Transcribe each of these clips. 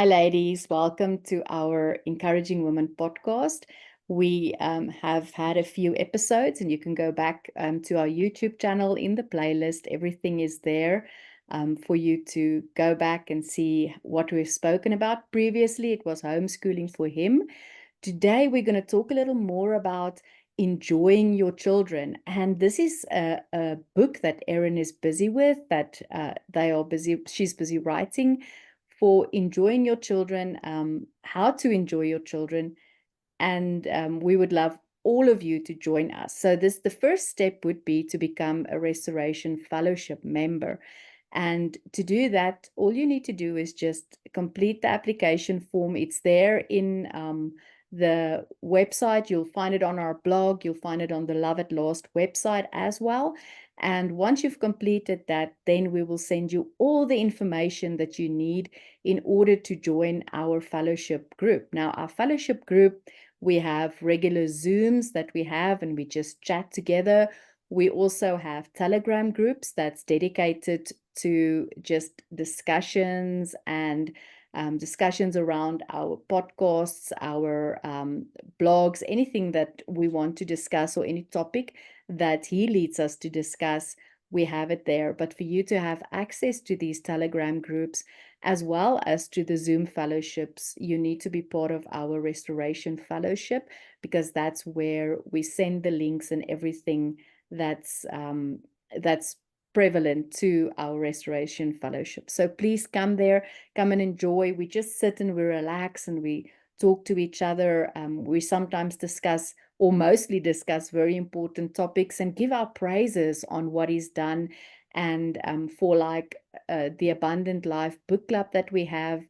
Hi, ladies. Welcome to our Encouraging Women podcast. We have had a few episodes, and you can go back to our YouTube channel in the playlist. Everything is there for you to go back and see what we've spoken about previously. It was homeschooling for him. Today, we're going to talk a little more about enjoying your children. And this is a book that Erin is busy with, that she's busy writing for enjoying your children, how to enjoy your children. And we would love all of you to join us. So the first step would be to become a Restoration Fellowship member. And to do that, all you need to do is just complete the application form. It's there in the website. You'll find it on our blog. You'll find it on the Love at Last website as well. And once you've completed that, then we will send you all the information that you need in order to join our fellowship group. Now, our fellowship group, we have regular Zooms that we have, and we just chat together. We also have Telegram groups that's dedicated to just discussions and discussions around our podcasts, our blogs, anything that we want to discuss, or any topic that he leads us to discuss, we have it there. But for you to have access to these Telegram groups, as well as to the Zoom fellowships, you need to be part of our Restoration Fellowship, because that's where we send the links and everything that's prevalent to our Restoration Fellowship. So please come there, come and enjoy. We just sit and we relax and we talk to each other. We sometimes discuss, or mostly discuss, very important topics and give our praises on what is done. And for like the Abundant Life book club that we have,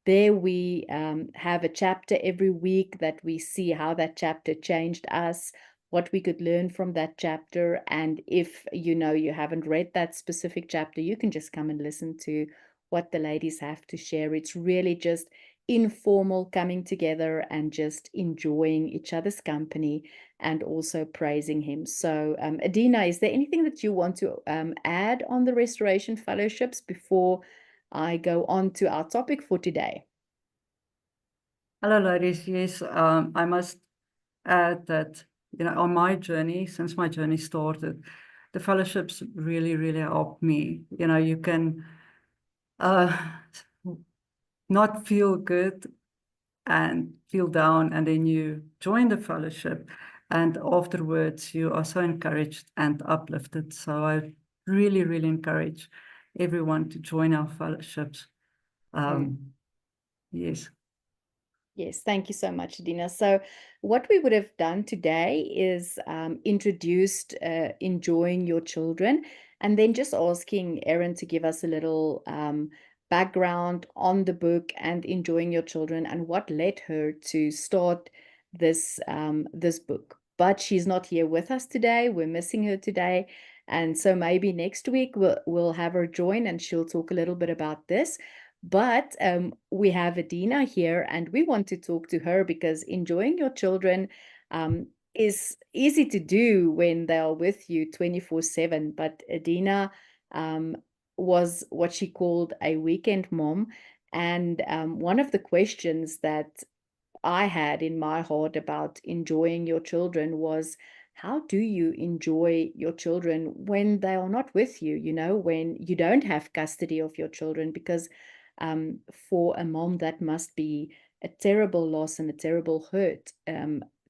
there we have a chapter every week that we see how that chapter changed us, what we could learn from that chapter. And if you haven't read that specific chapter, you can just come and listen to what the ladies have to share. It's really just informal coming together and just enjoying each other's company and also praising him. So Adina, is there anything that you want to add on the Restoration Fellowships before I go on to our topic for today? Hello, ladies. Yes, I must add that, on my journey, since my journey started, the fellowships really, really helped me. You can not feel good and feel down, and then you join the fellowship, and afterwards you are so encouraged and uplifted. So I really, really encourage everyone to join our fellowships. Yes. Yes, thank you so much, Dina. So what we would have done today is introduced enjoying your children, and then just asking Erin to give us a little background on the book and enjoying your children and what led her to start this book. But she's not here with us today. We're missing her today. And so maybe next week we'll have her join and she'll talk a little bit about this. But we have Adina here, and we want to talk to her because enjoying your children is easy to do when they are with you 24/7. But Adina was what she called a weekend mom. And one of the questions that I had in my heart about enjoying your children was, how do you enjoy your children when they are not with you, when you don't have custody of your children? Because for a mom, that must be a terrible loss and a terrible hurt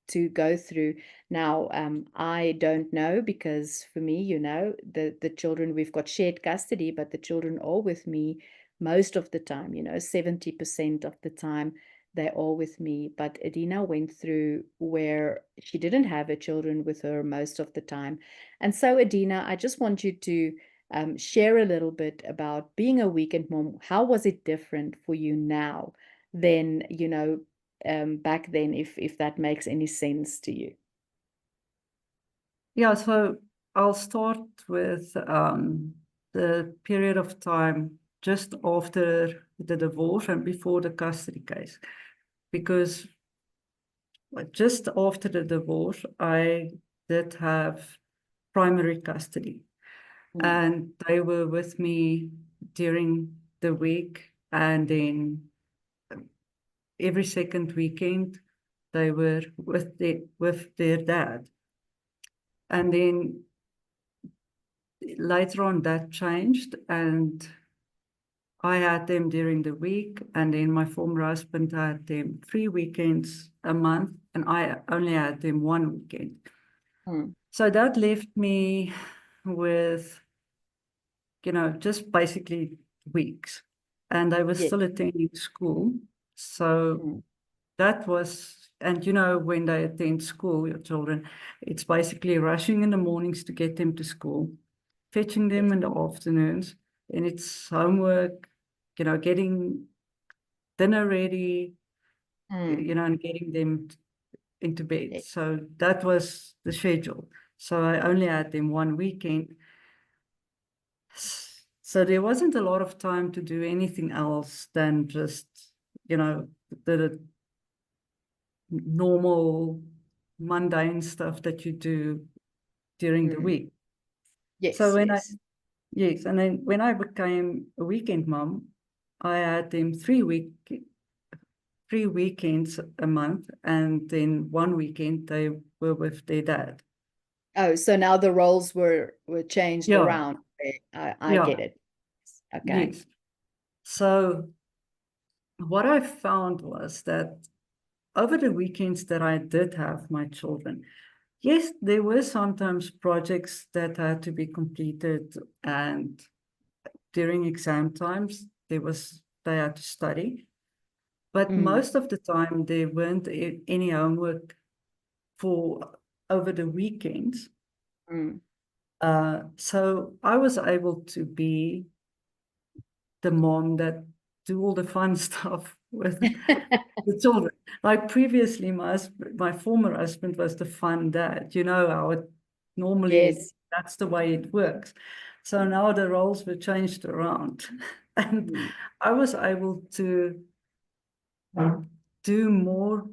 to go through. Now, I don't know, because for me, the children, we've got shared custody, but the children are with me most of the time, 70% of the time they're all with me. But Adina went through where she didn't have her children with her most of the time. And so, Adina, I just want you to share a little bit about being a weekend mom. How was it different for you now than, back then, if that makes any sense to you? Yeah, so I'll start with the period of time just after the divorce and before the custody case. Because just after the divorce, I did have primary custody. And they were with me during the week, and then every second weekend they were with their dad. And then later on that changed, and I had them during the week, and then my former husband had them 3 weekends a month, and I only had them 1 weekend. So that left me with, just basically weeks. And I was Yes. still attending school. So that was, and when they attend school, your children, it's basically rushing in the mornings to get them to school, fetching them Yes. in the afternoons, and it's homework, getting dinner ready, and getting them into bed. Yes. So that was the schedule. So I only had them 1 weekend. So there wasn't a lot of time to do anything else than just, the normal, mundane stuff that you do during the week. So Yes. Yes. yes, and then when I became a weekend mom, I had them 3 weekends a month, and then 1 weekend they were with their dad. Oh, so now the roles were changed Yeah, around. Okay, I yeah, get it. Okay. yes. So what I found was that over the weekends that I did have my children, yes, there were sometimes projects that had to be completed, and during exam times, they had to study. But most of the time, there weren't any homework for over the weekends. So I was able to be the mom that do all the fun stuff with the children. Like previously, my former husband was the fun dad. You know how it normally, Yes. that's the way it works. So now the roles were changed around. And I was able to do more,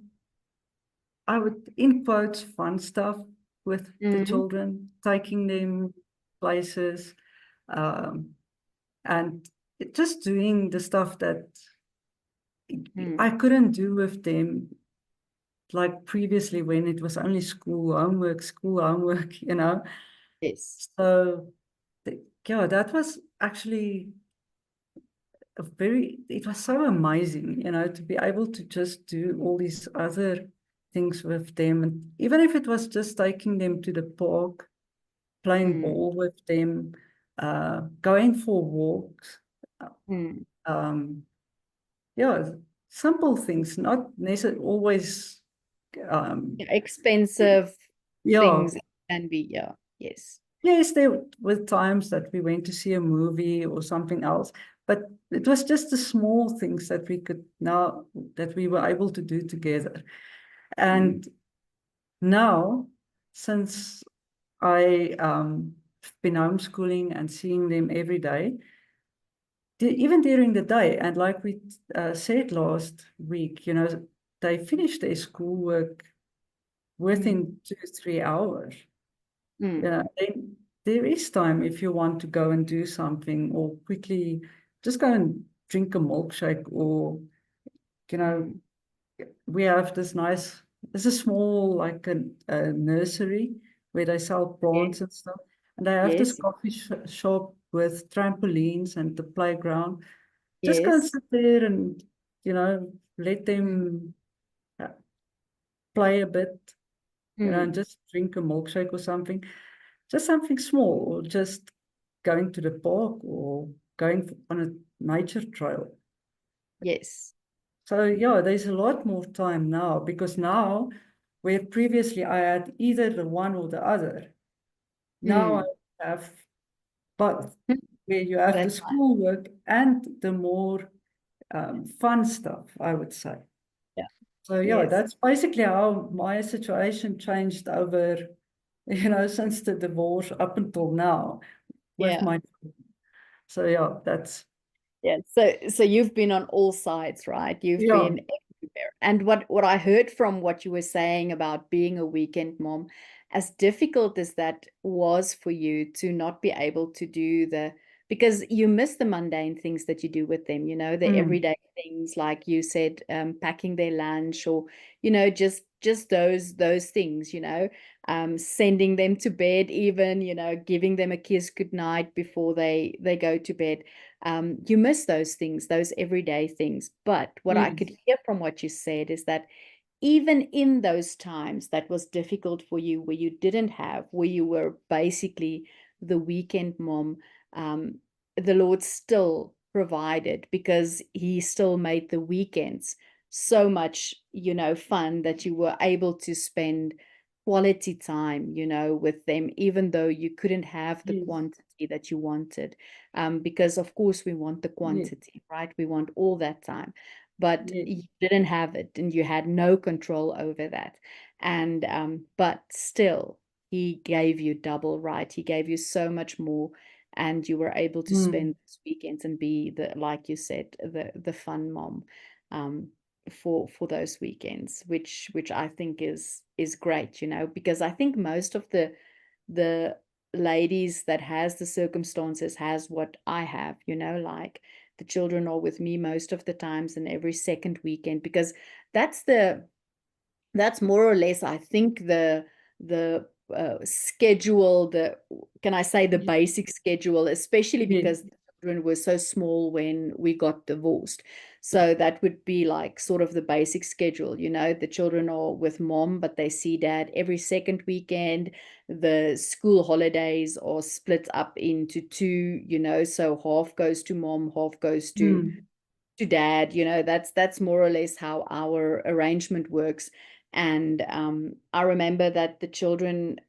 I would, in quotes, fun stuff with the children, taking them places, and just doing the stuff that I couldn't do with them, like previously when it was only school homework, Yes. So, yeah, that was actually it was so amazing, to be able to just do all these other things with them. And even if it was just taking them to the park, playing ball with them, going for walks, yeah, simple things, not necessarily always, Expensive yeah. things can be, yeah. Yes. Yes, there were times that we went to see a movie or something else, but it was just the small things that we were able to do together. And now, since I have been homeschooling and seeing them every day, even during the day, and like we said last week, they finish their schoolwork within 2 or 3 hours. Then there is time if you want to go and do something, or quickly just go and drink a milkshake, or, we have it's a small, like a nursery where they sell Yes. plants and stuff. And they have this Yes. coffee shop with trampolines and the playground. Just go and Yes. sit there and, let them play a bit, and just drink a milkshake or something. Just something small, or just going to the park, or going on a nature trail. Yes. So yeah, there's a lot more time now, because now, where previously I had either the one or the other, now I have both, where you have the That's nice. schoolwork and the more fun stuff, I would say. Yeah. So yeah, Yes. that's basically how my situation changed over, since the divorce up until now with Yeah. my. So yeah, that's. Yeah. So you've been on all sides, right? You've Yeah. been everywhere. And what I heard from what you were saying about being a weekend mom, as difficult as that was for you to not be able to do the because you miss the mundane things that you do with them, the everyday things, like you said, packing their lunch, or, just those things, sending them to bed, even, giving them a kiss goodnight before they go to bed. You miss those things, those everyday things. But what I could Yes. hear from what you said is that even in those times that was difficult for you, where you were basically the weekend mom, um, the Lord still provided, because he still made the weekends so much, fun, that you were able to spend quality time, with them, even though you couldn't have the Yes. quantity that you wanted. Because of course we want the Yes. quantity, right? We want all that time, but Yes. you didn't have it, and you had no control over that. And but still, he gave you double, right? He gave you so much more, and you were able to spend those weekends and be, the like you said, the fun mom, um, for those weekends, which I think is great, because I think most of the ladies that has the circumstances has what I have, like the children are with me most of the times, and every second weekend, because that's the that's more or less, I think, the schedule, can I say, the Yes. basic schedule, especially Yes. because the children were so small when we got divorced. So that would be like sort of the basic schedule. The children are with mom, but they see dad every second weekend. The school holidays are split up into two, so half goes to mom, half goes to dad. That's more or less how our arrangement works. And I remember that the children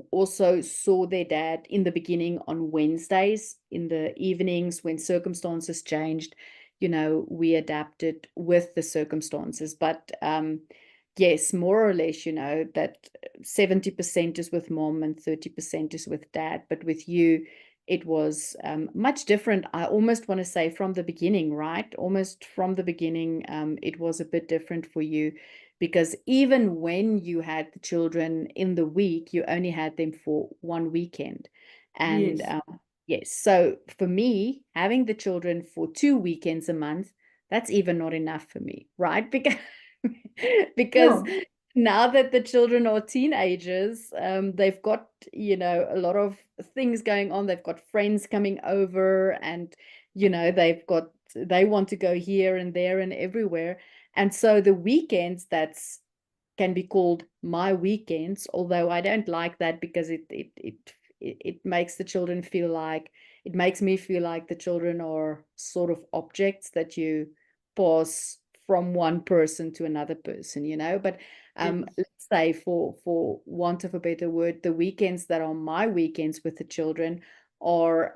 also saw their dad in the beginning on Wednesdays in the evenings. When circumstances changed, we adapted with the circumstances. But yes, more or less, that 70% is with mom and 30% is with dad. But with you, it was much different. I almost want to say from the beginning, right? Almost from the beginning, it was a bit different for you, because even when you had the children in the week, you only had them for one weekend. And Yes. yes, so for me, having the children for 2 weekends a month, that's even not enough for me, right? Because Yeah. now that the children are teenagers, they've got, a lot of things going on. They've got friends coming over, and, they want to go here and there and everywhere. And so the weekends, can be called my weekends, although I don't like that, because it makes the children feel like, it makes me feel like the children are sort of objects that you pass from one person to another person, but Yes. let's say, for want of a better word, the weekends that are my weekends with the children are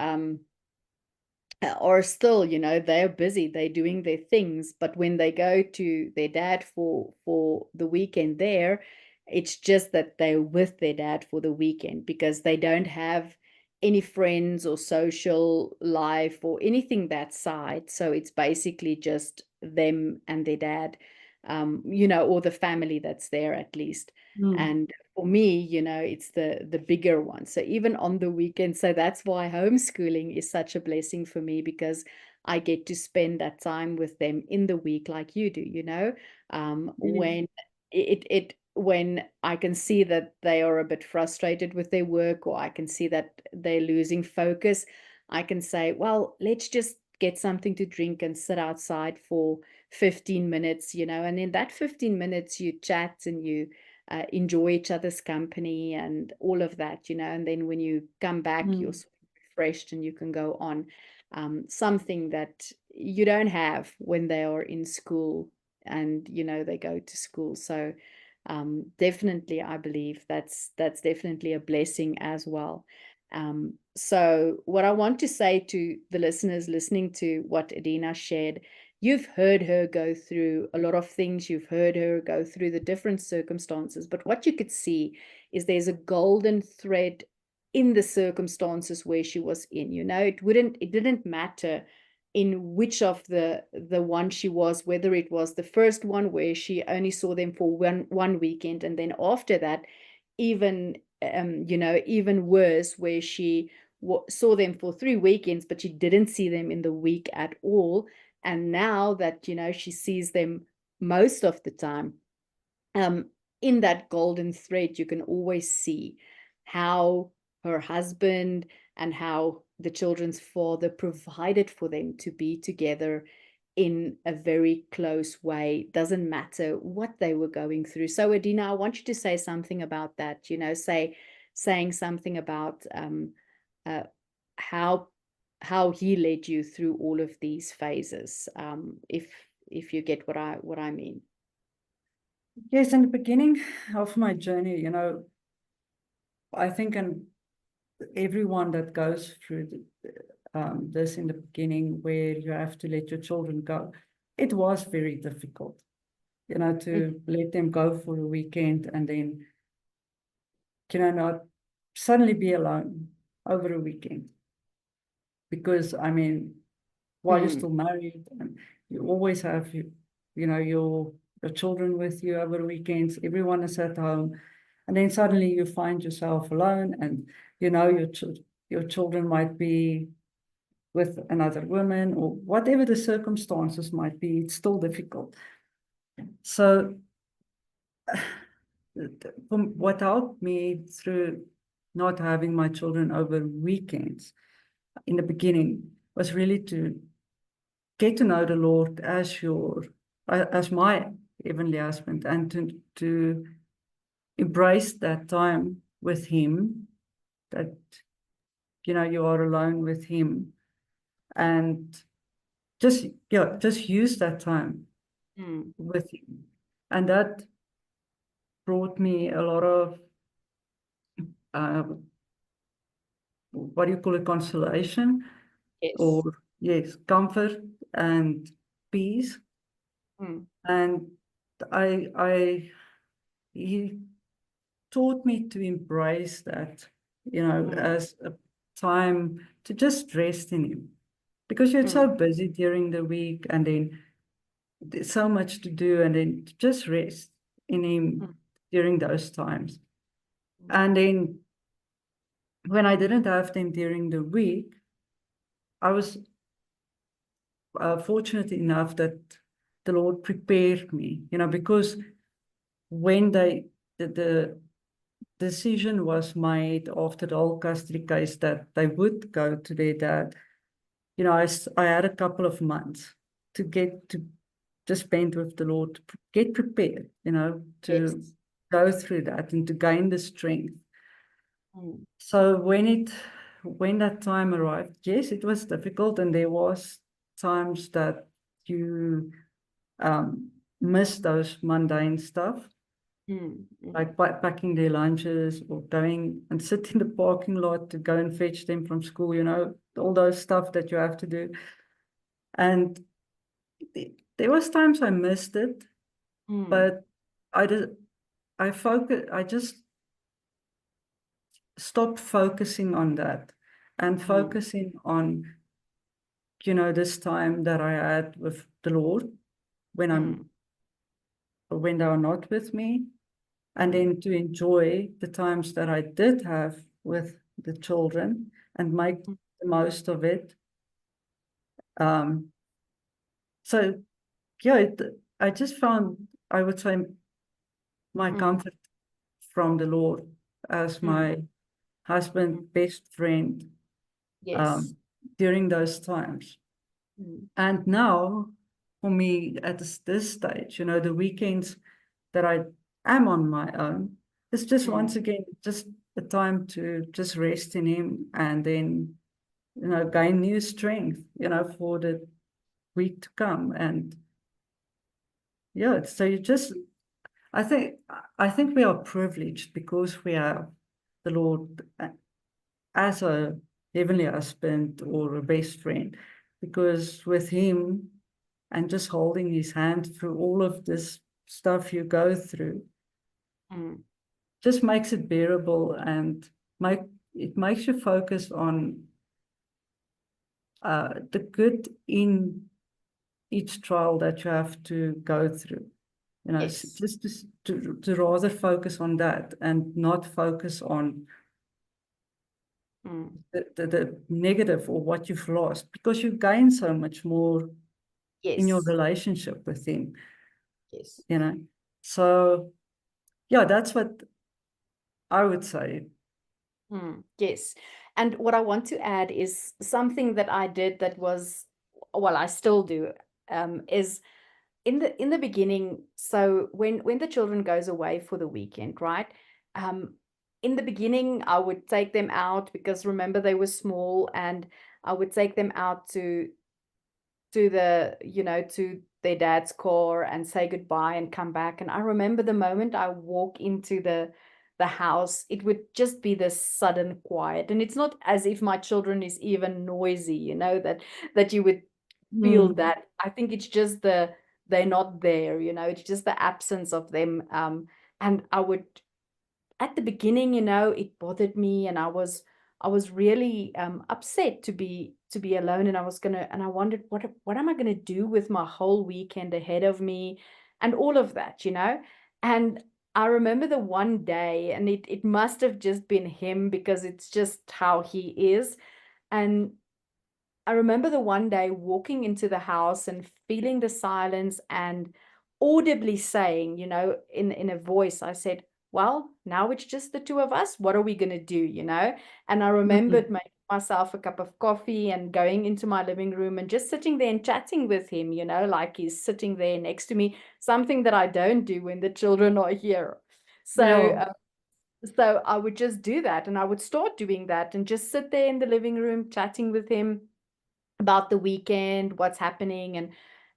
still, they're busy, they're doing their things. But when they go to their dad for the weekend there, it's just that they're with their dad for the weekend, because they don't have any friends or social life or anything that side. So it's basically just them and their dad, or the family that's there, at least. And for me, it's the bigger one. So even on the weekend, so that's why homeschooling is such a blessing for me, because I get to spend that time with them in the week, like you do, Yes. when I can see that they are a bit frustrated with their work, or I can see that they're losing focus, I can say, well, let's just get something to drink and sit outside for 15 minutes, and in that 15 minutes you chat and you enjoy each other's company and all of that, and then when you come back, you're sort of refreshed and you can go on. Something that you don't have when they are in school, and they go to school. So definitely, I believe that's definitely a blessing as well. So what I want to say to the listeners listening to what Adina shared, you've heard her go through a lot of things. You've heard her go through the different circumstances. But what you could see is there's a golden thread in the circumstances where she was in. It didn't matter in which of the one she was, whether it was the first one where she only saw them for one weekend, and then after that, even even worse, where she saw them for 3 weekends, but she didn't see them in the week at all. And now that, she sees them most of the time, in that golden thread, you can always see how her husband and how the children's father provided for them to be together in a very close way. Doesn't matter what they were going through. So, Adina, I want you to say something about that. Saying something about uh, how he led you through all of these phases. If you get what I mean. Yes, in the beginning of my journey, I think, and everyone that goes through this in the beginning, where you have to let your children go, it was very difficult, to let them go for a weekend and then, not suddenly be alone over a weekend. Because, I mean, while you're still married, and you always have your children with you over weekends, everyone is at home, and then suddenly you find yourself alone, and your children might be with another woman, or whatever the circumstances might be. It's still difficult. So what helped me through not having my children over weekends in the beginning was really to get to know the Lord as my heavenly husband, and to embrace that time with him, that you are alone with him, and just use that time with him. And that brought me a lot of what do you call it, consolation, Yes. or yes, comfort and peace. And he taught me to embrace that, as a time to just rest in him, because you're so busy during the week, and then there's so much to do, and then to just rest in him during those times. And then when I didn't have them during the week, I was fortunate enough that the Lord prepared me, because when the decision was made after the whole custody case that they would go to their dad, I had a couple of months to get to spend with the Lord, to get prepared, to go through that and to gain the strength. So when that time arrived, yes, it was difficult, and there was times that you miss those mundane stuff, like packing their lunches, or going and sit in the parking lot to go and fetch them from school, all those stuff that you have to do. And there was times I missed it, but I just stopped focusing on that, and focusing on, this time that I had with the Lord when they are not with me, and then to enjoy the times that I did have with the children and make the most of it. So yeah, I just found, I would say, my comfort from the Lord as my husband, best friend, Yes. during those times. And now, for me, at this stage, the weekends that I am on my own, it's just once again, just a time to just rest in him, and then, gain new strength, for the week to come. And yeah, so I think we are privileged because we have the Lord as a heavenly husband or a best friend, because with him and just holding his hand through all of this stuff you go through just makes it bearable, and it makes you focus on the good in each trial that you have to go through. Just to rather focus on that, and not focus on the negative or what you've lost, because you gain so much more in your Yes. relationship with him, Yes. you know. So yeah, that's what I would say. Yes. And what I want to add is something that I did that was, well, I still do, is in the beginning. So when the children goes away for the weekend, right? Um, in the beginning, I would take them out because remember they were small, and I would take them out to to their dad's car and say goodbye and come back. And I remember the moment I walk into the house, it would just be this sudden quiet. And it's not as if my children is even noisy, that you would feel Mm. that. I think it's just they're not there, it's just the absence of them. And I would at the beginning, it bothered me, and I was really upset to be alone, and I wondered what am I gonna do with my whole weekend ahead of me, and all of that. And I remember the one day, and it must have just been him because it's just how he is. And I remember the one day walking into the house and feeling the silence and audibly saying, in a voice, I said, well, now it's just the two of us. What are we going to do? And I remembered Mm. making myself a cup of coffee and going into my living room and just sitting there and chatting with him, like he's sitting there next to me, something that I don't do when the children are here. So, Yeah. so I would just do that, and I would start doing that and just sit there in the living room chatting with him about the weekend, what's happening.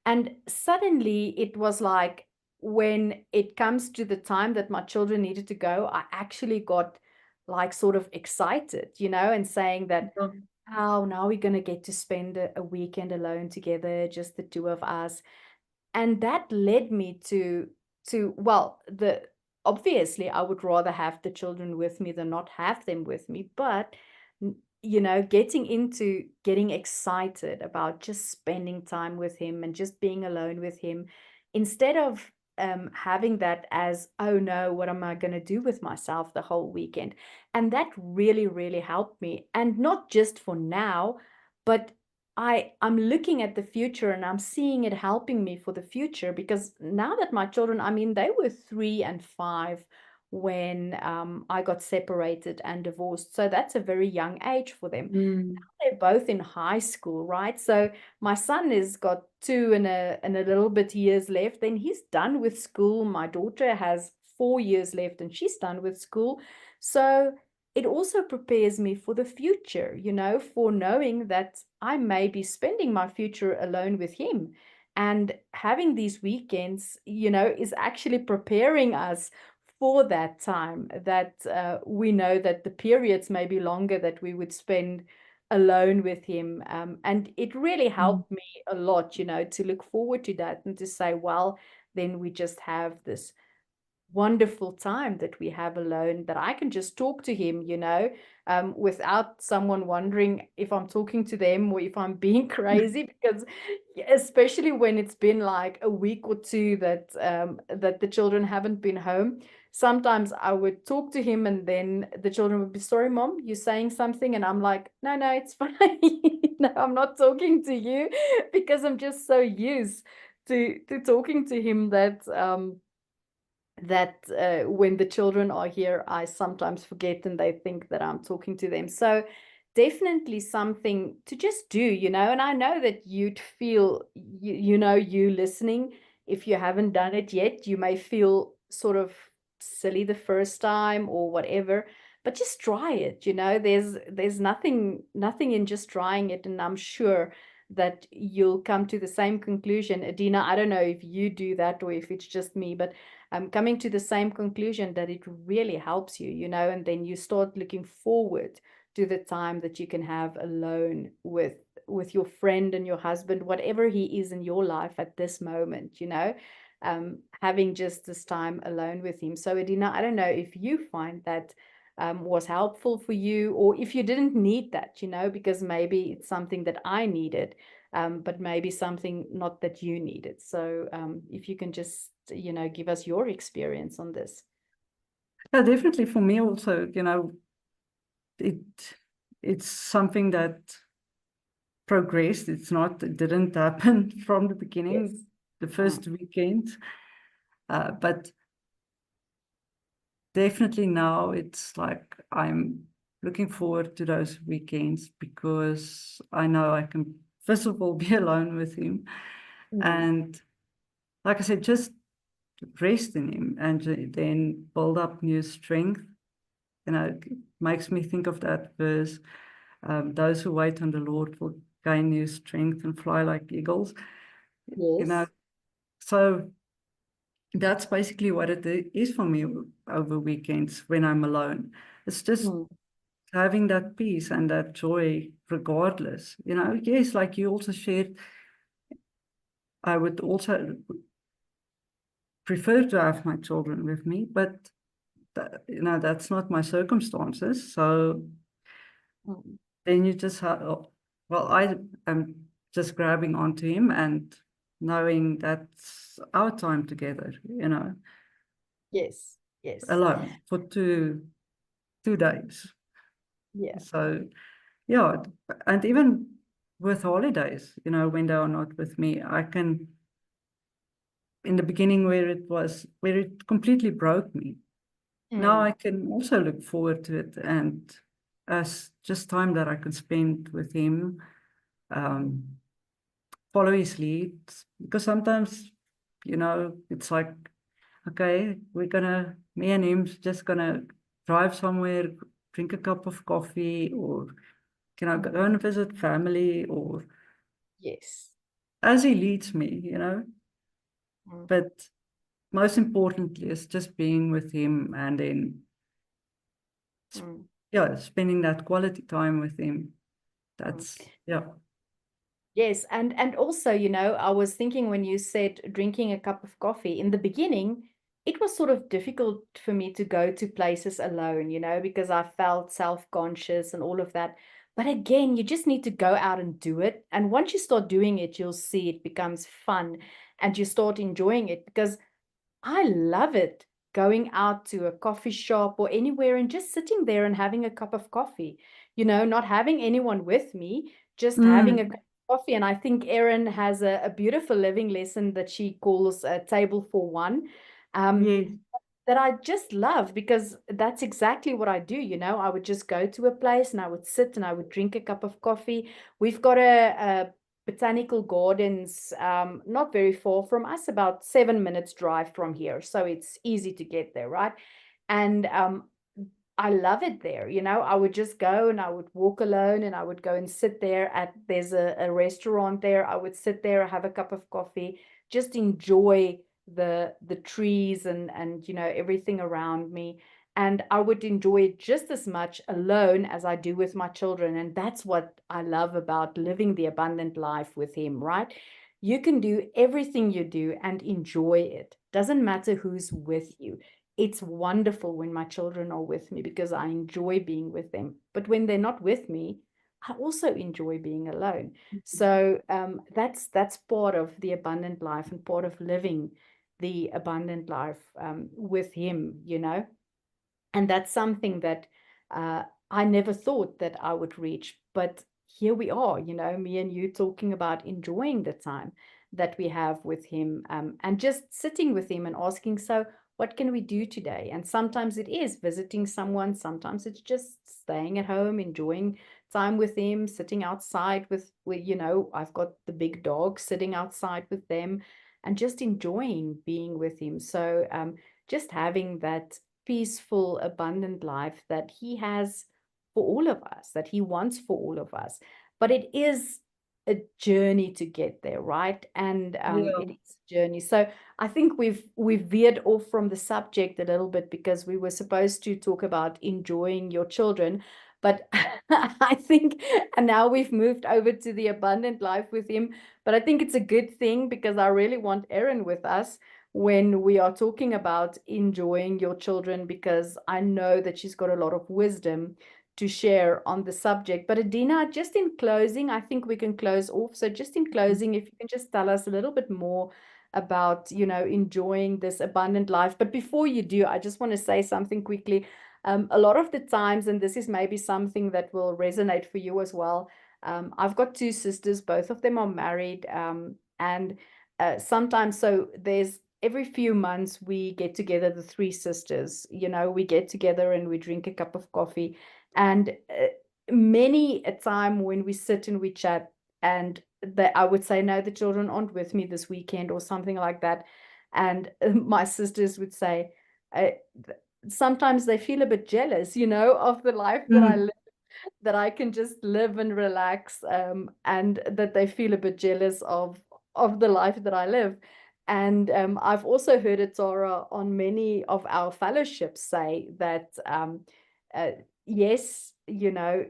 And suddenly it was like when it comes to the time that my children needed to go, I actually got like sort of excited, and saying that, Yeah. oh, now we're going to get to spend a weekend alone together, just the two of us. And that led me to well, the obviously I would rather have the children with me than not have them with me, but getting excited about just spending time with him and just being alone with him, instead of having that as, oh no, what am I going to do with myself the whole weekend? And that really, really helped me, and not just for now, but I'm looking at the future, and I'm seeing it helping me for the future, because now that my children, I mean, they were 3 and 5 when I got separated and divorced. So that's a very young age for them. Mm. They're both in high school, right? So my son has got 2 and a little bit years left. Then he's done with school. My daughter has 4 years left, and she's done with school. So it also prepares me for the future, for knowing that I may be spending my future alone with him. And having these weekends, is actually preparing us for that time, that we know that the periods may be longer that we would spend alone with him. And it really Mm. helped me a lot, to look forward to that and to say, well, then we just have this wonderful time that we have alone, that I can just talk to him, without someone wondering if I'm talking to them or if I'm being crazy. Because especially when it's been like a week or two that the children haven't been home, sometimes I would talk to him, and then the children would be, sorry, mom, you're saying something, and I'm like, no, no, it's fine. No, I'm not talking to you, because I'm just so used to talking to him that when the children are here, I sometimes forget and they think that I'm talking to them. So definitely something to just do, and I know that you'd feel, you listening, if you haven't done it yet, you may feel sort of silly the first time or whatever, but just try it. There's nothing in just trying it, and I'm sure that you'll come to the same conclusion. Adina, I don't know if you do that or if it's just me, but I'm coming to the same conclusion, that it really helps you, and then you start looking forward to the time that you can have alone with your friend and your husband, whatever he is in your life at this moment, having just this time alone with him. So Adina, I don't know if you find that was helpful for you, or if you didn't need that, because maybe it's something that I needed, but maybe something not that you needed. So if you can just, give us your experience on this. Yeah, definitely for me also, it it's something that progressed. It didn't happen from the beginning, Yes. the first weekend. But definitely now it's like I'm looking forward to those weekends because I know I can, first of all, be alone with him. And like I said, just rest in him and then build up new strength. It makes me think of that verse, those who wait on the Lord will gain new strength and fly like eagles. Yes. So that's basically what it is for me over weekends when I'm alone. It's just Mm. having that peace and that joy regardless. Yes, like you also shared, I would also prefer to have my children with me, but that's not my circumstances. So Mm. then you just have, well, I am just grabbing onto him and knowing that's our time together, Yes. Yes. alone for two days. Yeah. So yeah, and even with holidays, when they are not with me, I can, in the beginning where it completely broke me, now I Mm. can also look forward to it and as just time that I can spend with him, um, follow his lead, because sometimes, it's like, okay, me and him's just gonna drive somewhere, drink a cup of coffee, or go and visit family, or Yes. as he leads me, Mm. But most importantly, is just being with him and then, Mm. yeah, spending that quality time with him. Mm. Yeah. Yes, and also, I was thinking when you said drinking a cup of coffee in the beginning, it was sort of difficult for me to go to places alone, because I felt self-conscious and all of that. But again, you just need to go out and do it. And once you start doing it, you'll see it becomes fun and you start enjoying it because I love it going out to a coffee shop or anywhere and just sitting there and having a cup of coffee, not having anyone with me, just having a Mm, cup of coffee. And I think Erin has a beautiful living lesson that she calls a table for one. Um, yes. that I just love because that's exactly what I do. I would just go to a place and I would sit and I would drink a cup of coffee. We've got a botanical gardens, not very far from us, about 7 minutes drive from here. So it's easy to get there, right? And I love it there. I would just go and I would walk alone and I would go and sit there there's a restaurant there. I would sit there, have a cup of coffee, just enjoy the trees and everything around me. And I would enjoy it just as much alone as I do with my children. And that's what I love about living the abundant life with him, right? You can do everything you do and enjoy it. Doesn't matter who's with you. It's wonderful when my children are with me because I enjoy being with them. But when they're not with me, I also enjoy being alone. So that's part of the abundant life and part of living the abundant life with him. And that's something that I never thought that I would reach. But here we are, me and you talking about enjoying the time that we have with him and just sitting with him and asking, so what can we do today? And sometimes it is visiting someone, sometimes it's just staying at home, enjoying time with him, sitting outside with I've got the big dog sitting outside with them and just enjoying being with him. So just having that peaceful, abundant life that he has for all of us, that he wants for all of us. But it is a journey to get there, right? And Yeah. it is a journey. So I think we've veered off from the subject a little bit because we were supposed to talk about enjoying your children. But I think, and now we've moved over to the abundant life with him. But I think it's a good thing because I really want Erin with us when we are talking about enjoying your children, because I know that she's got a lot of wisdom to share on the subject. But Adina, just in closing, I think we can close off. So just in closing, if you can just tell us a little bit more about, enjoying this abundant life. But before you do, I just want to say something quickly. A lot of the times, and this is maybe something that will resonate for you as well. I've got two sisters, both of them are married, and sometimes, so there's every few months we get together, the three sisters, we get together and we drink a cup of coffee. And many a time when we sit and we chat, and I would say, no, the children aren't with me this weekend or something like that. And my sisters would say, uh, sometimes they feel a bit jealous, of the life that I Mm. live, that I can just live and relax, and that they feel a bit jealous of the life that I live. And I've also heard it, Tara, on many of our fellowships say that uh, yes,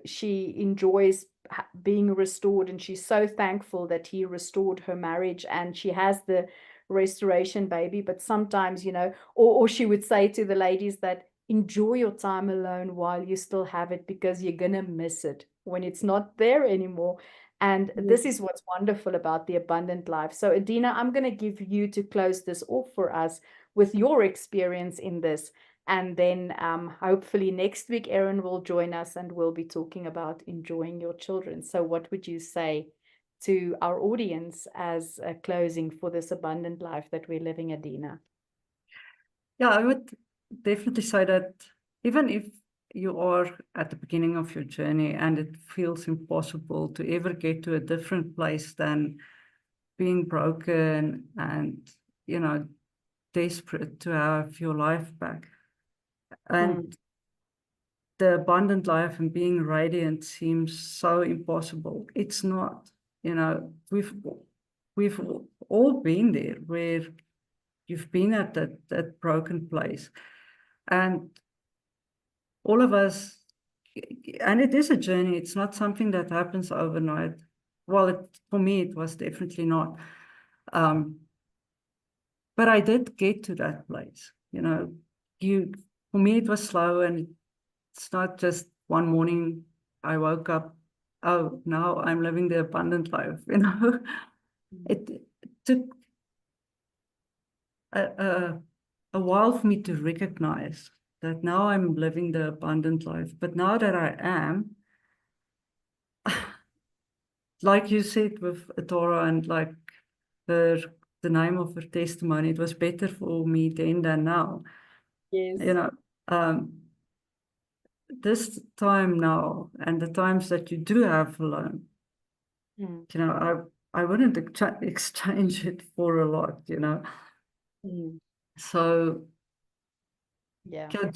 she enjoys being restored, and she's so thankful that he restored her marriage, and she has the restoration baby. But sometimes, or she would say to the ladies that enjoy your time alone while you still have it, because you're going to miss it when it's not there anymore. And this Yes. is what's wonderful about the abundant life. So, Adina, I'm going to give you to close this off for us with your experience in this. And then hopefully next week, Erin will join us and we'll be talking about enjoying your children. So, what would you say to our audience as a closing for this abundant life that we're living, Adina? Yeah, I would definitely say that even if you are at the beginning of your journey and it feels impossible to ever get to a different place than being broken and, desperate to have your life back. Mm, And the abundant life and being radiant seems so impossible. It's not, we've all been there where you've been at that broken place. And all of us, and it is a journey, it's not something that happens overnight. Well, for me, it was definitely not. Um, but I did get to that place, for me, it was slow, and it's not just one morning I woke up, oh, now I'm living the abundant life, mm, It took a, a while for me to recognize that now I'm living the abundant life. But now that I am, like you said with Torah and like her, the name of her testimony, it was better for me then than now. You yes. know, um, this time now and the times that you do have alone, Mm, I wouldn't exchange it for a lot. mm, So yeah. yeah,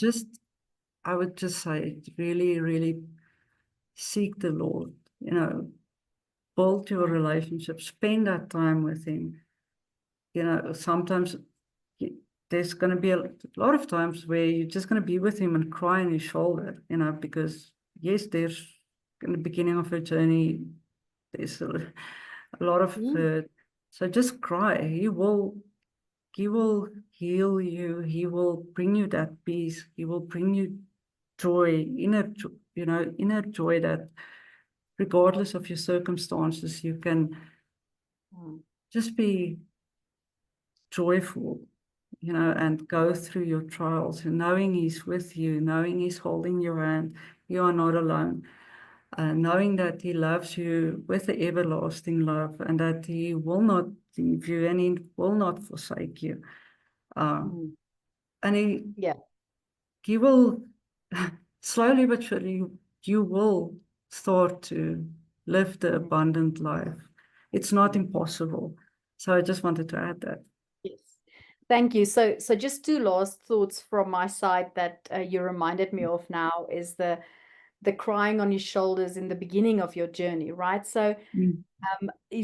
I would just say really, really seek the Lord, build your Mm, relationship, spend that time with Him. Sometimes there's going to be a lot of times where you're just going to be with Him and cry on His shoulder, because yes, there's in the beginning of a journey, there's a lot of mm, hurt. So just cry. He will heal you. He will bring you that peace. He will bring you joy, inner joy that regardless of your circumstances, you can mm, just be joyful, and go through your trials, and knowing He's with you, knowing He's holding your hand. You are not alone. Knowing that He loves you with the everlasting love, and that He will not leave you and He will not forsake you. Um, mm. and Yeah. He will slowly but surely, you will start to live the Mm, abundant life. It's not mm. impossible. So I just wanted to add that. Yes. Thank you. So just two last thoughts from my side that you reminded me of now is the crying on your shoulders in the beginning of your journey, right? So Mm.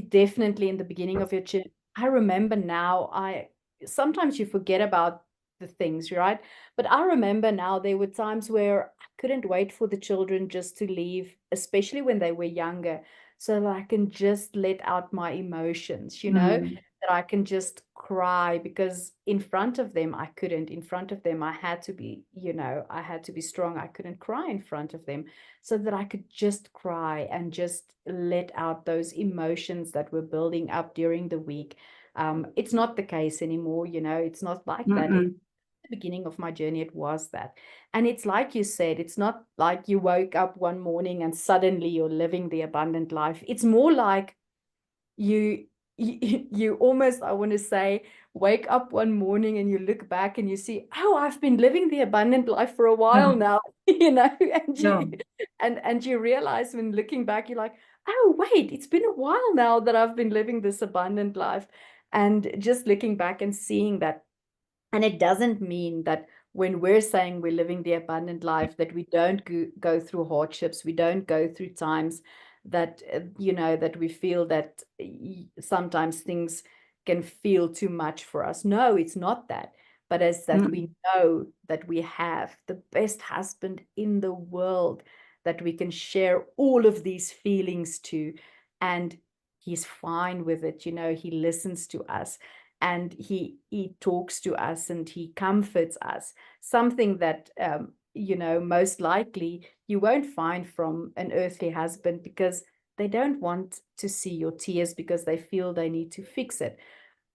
definitely in the beginning of your journey. I remember now, I sometimes you forget about the things, right? But I remember now there were times where I couldn't wait for the children just to leave, especially when they were younger, so that I can just let out my emotions, Mm. that I can just cry, because in front of them I couldn't. In front of them I had to be, I had to be strong. I couldn't cry in front of them, so that I could just cry and just let out those emotions that were building up during the week. It's not the case anymore, it's not like that. Mm-mm. beginning of my journey, it was that. And it's like you said, it's not like you woke up one morning and suddenly you're living the abundant life. It's more like you almost, I want to say, wake up one morning and you look back and you see, oh, I've been living the abundant life for a while Yeah. now, you know, and Yeah. you realize when looking back, you're like, oh, wait, it's been a while now that I've been living this abundant life. And just looking back and seeing that. And it doesn't mean that when we're saying we're living the abundant life, that we don't go through hardships, we don't go through times that, that we feel that sometimes things can feel too much for us. No, it's not that. But as that we know that we have the best husband in the world, that we can share all of these feelings to, and he's fine with it. He listens to us, and he talks to us and he comforts us, something that most likely you won't find from an earthly husband, because they don't want to see your tears, because they feel they need to fix it,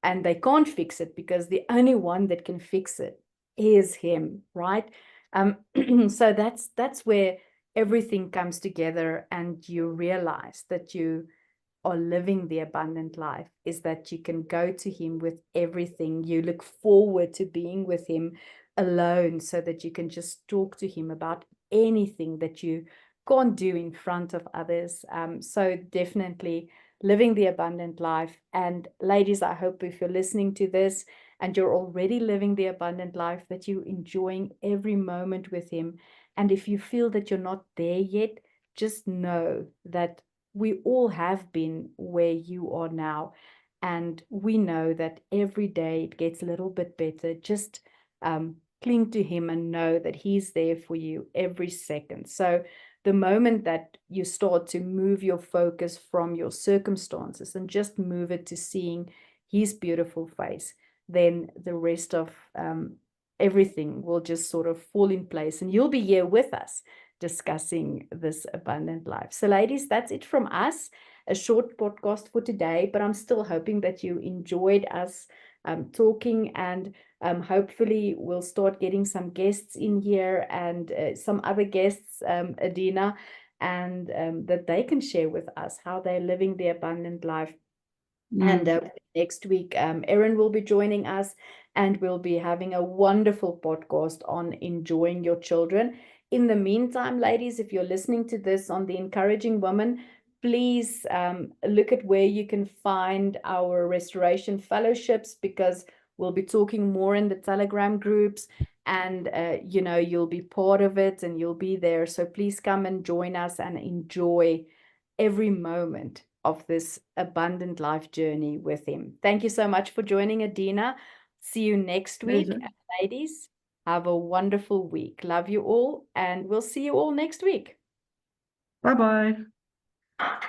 and they can't fix it because the only one that can fix it is him, right? So that's where everything comes together, and you realize that you are living the abundant life, is that you can go to him with everything. You look forward to being with him alone, so that you can just talk to him about anything that you can't do in front of others. So definitely living the abundant life. And ladies, I hope if you're listening to this and you're already living the abundant life, that you're enjoying every moment with him. And if you feel that you're not there yet, just know that we all have been where you are now. And we know that every day it gets a little bit better. Just cling to him and know that he's there for you every second. So the moment that you start to move your focus from your circumstances and just move it to seeing his beautiful face, then the rest of everything will just sort of fall in place, and you'll be here with us discussing this abundant life. So ladies, that's it from us. A short podcast for today, but I'm still hoping that you enjoyed us talking, and hopefully we'll start getting some guests in here, and some other guests, Adina, and that they can share with us how they're living the abundant life. And next week, Erin will be joining us, and we'll be having a wonderful podcast on enjoying your children. In the meantime, ladies, if you're listening to this on the Encouraging Woman, please look at where you can find our restoration fellowships, because we'll be talking more in the Telegram groups, and you'll be part of it and you'll be there. So please come and join us and enjoy every moment of this abundant life journey with him. Thank you so much for joining, Adina. See you next week. Pleasure. Ladies, have a wonderful week. Love you all, and we'll see you all next week. Bye bye.